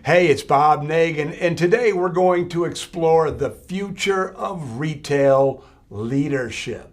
Hey, it's Bob Nagin, and today we're going to explore the future of retail leadership.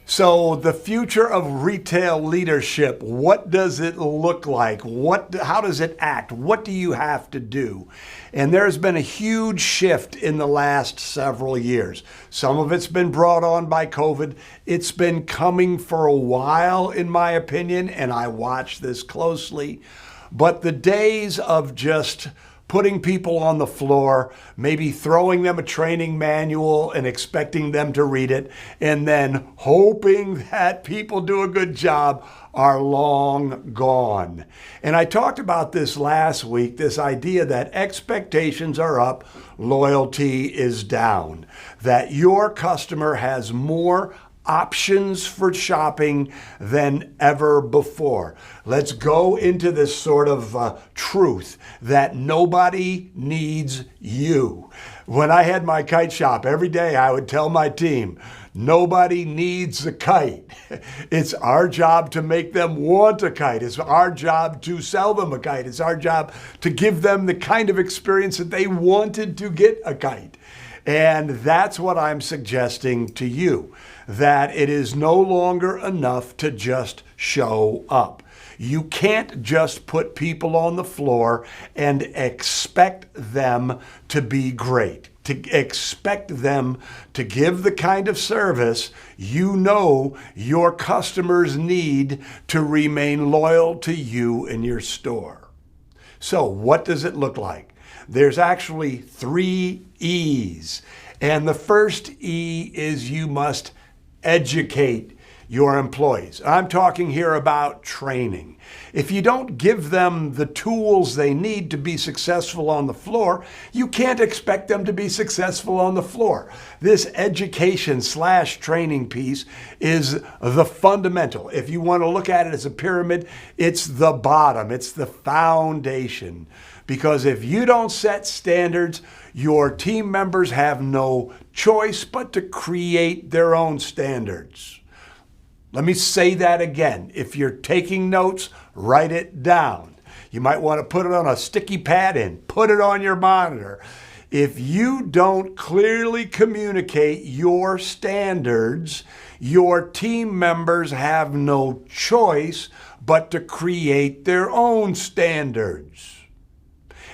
So the future of retail leadership, what does it look like? How does it act? What do you have to do? And there's been a huge shift in the last several years. Some of it's been brought on by COVID. It's been coming for a while, in my opinion, and I watch this closely. But the days of just putting people on the floor, maybe throwing them a training manual and expecting them to read it, and then hoping that people do a good job are long gone. And I talked about this last week, this idea that expectations are up, loyalty is down, that your customer has more options for shopping than ever before. Let's go into this sort of truth that nobody needs you. When I had my kite shop, every day I would tell my team, nobody needs a kite. It's our job to make them want a kite. It's our job to sell them a kite. It's our job to give them the kind of experience that they wanted to get a kite. And that's what I'm suggesting to you, that it is no longer enough to just show up. You can't just put people on the floor and expect them to be great, to expect them to give the kind of service you know your customers need to remain loyal to you and your store. So what does it look like? There's actually 3 E's. And the first E is you must educate your employees. I'm talking here about training. If you don't give them the tools they need to be successful on the floor, you can't expect them to be successful on the floor. This education/training piece is the fundamental. If you want to look at it as a pyramid, it's the bottom, it's the foundation. Because if you don't set standards, your team members have no choice but to create their own standards. Let me say that again. If you're taking notes, write it down. You might want to put it on a sticky pad and put it on your monitor. If you don't clearly communicate your standards, your team members have no choice but to create their own standards.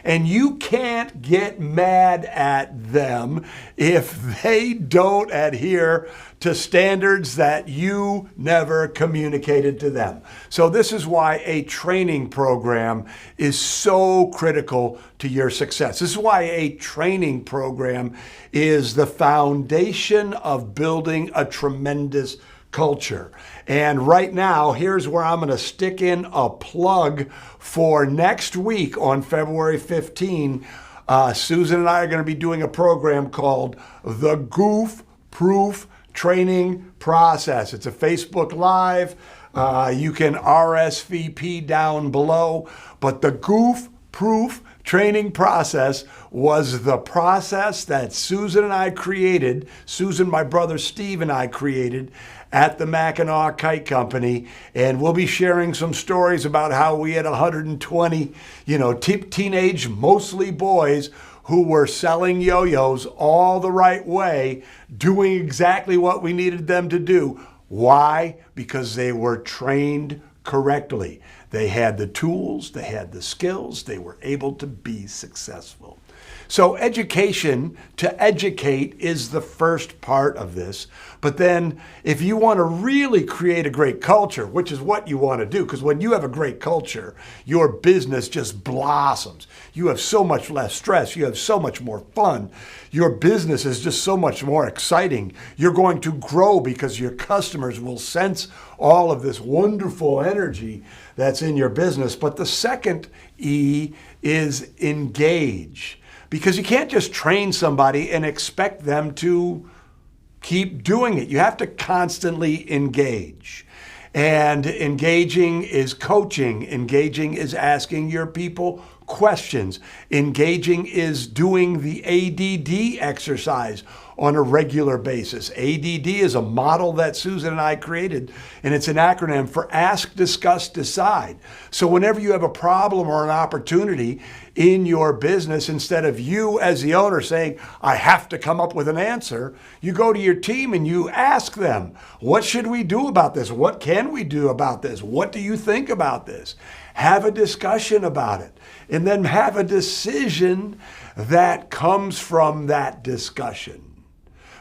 And you can't get mad at them if they don't adhere to standards that you never communicated to them. So this is why a training program is so critical to your success. This is why a training program is the foundation of building a tremendous culture. And right now, here's where I'm going to stick in a plug for next week on February 15. Susan and I are going to be doing a program called The Goof Proof Training Process. It's a Facebook Live. You can RSVP down below. But the Goof Proof Training Process was the process that Susan and I created, Susan, my brother Steve, and I created at the Mackinac Kite Company. And we'll be sharing some stories about how we had 120, teenage, mostly boys, who were selling yo-yos all the right way, doing exactly what we needed them to do. Why? Because they were trained correctly. They had the tools, they had the skills, they were able to be successful. So education, to educate, is the first part of this. But then if you want to really create a great culture, which is what you want to do, because when you have a great culture, your business just blossoms. You have so much less stress. You have so much more fun. Your business is just so much more exciting. You're going to grow because your customers will sense all of this wonderful energy that's in your business. But the second E is engage. Because you can't just train somebody and expect them to Keep doing it. You have to constantly engage. And engaging is coaching. Engaging is asking your people questions. Engaging is doing the ADD exercise on a regular basis. ADD is a model that Susan and I created, and it's an acronym for Ask, Discuss, Decide. So whenever you have a problem or an opportunity in your business, instead of you as the owner saying, I have to come up with an answer, you go to your team and you ask them, what should we do about this? What can we do about this? What do you think about this? Have a discussion about it, and then have a decision that comes from that discussion.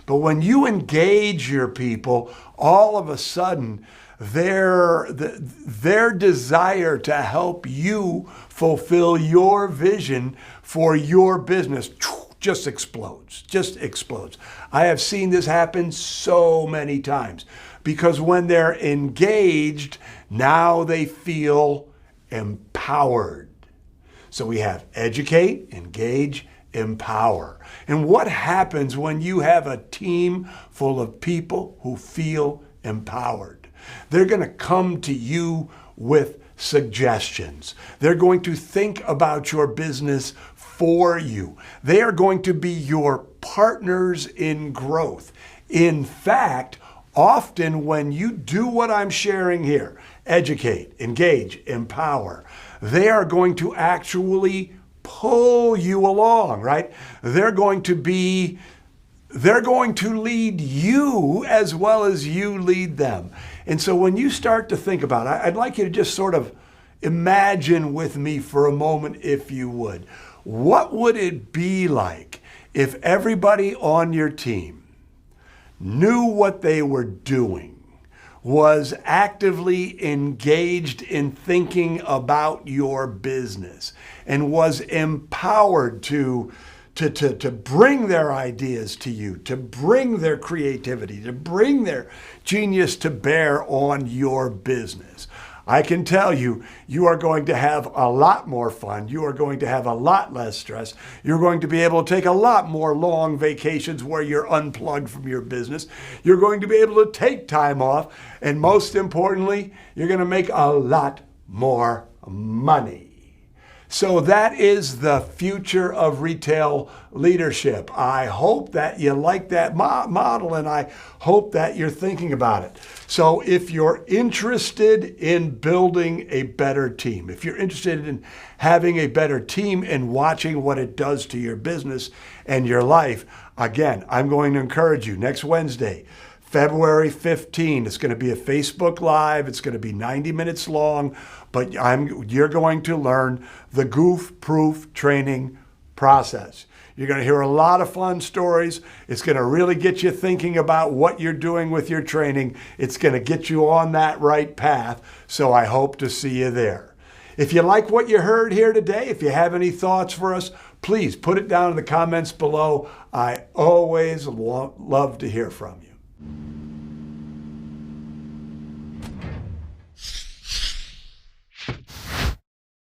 But when you engage your people, all of a sudden, their desire to help you fulfill your vision for your business just explodes, I have seen this happen so many times, because when they're engaged, now they feel empowered. So we have educate, engage, empower. And what happens when you have a team full of people who feel empowered? They're going to come to you with suggestions. They're going to think about your business for you. They are going to be your partners in growth. In fact, often when you do what I'm sharing here, educate, engage, empower, they are going to actually pull you along, right? They're going to lead you as well as you lead them. And so when you start to think about it, I'd like you to just sort of imagine with me for a moment, if you would. What would it be like if everybody on your team knew what they were doing, was actively engaged in thinking about your business, and was empowered to bring their ideas to you, to bring their creativity, to bring their genius to bear on your business? I can tell you, you are going to have a lot more fun. You are going to have a lot less stress. You're going to be able to take a lot more long vacations where you're unplugged from your business. You're going to be able to take time off. And most importantly, you're going to make a lot more money. So that is the future of retail leadership. I hope that you like that model, and I hope that you're thinking about it. So if you're interested in building a better team, if you're interested in having a better team and watching what it does to your business and your life, again, I'm going to encourage you next Wednesday, February 15. It's going to be a Facebook Live. It's going to be 90 minutes long, but you're going to learn the goof-proof training process. You're going to hear a lot of fun stories. It's going to really get you thinking about what you're doing with your training. It's going to get you on that right path. So I hope to see you there. If you like what you heard here today, if you have any thoughts for us, please put it down in the comments below. I always love to hear from you.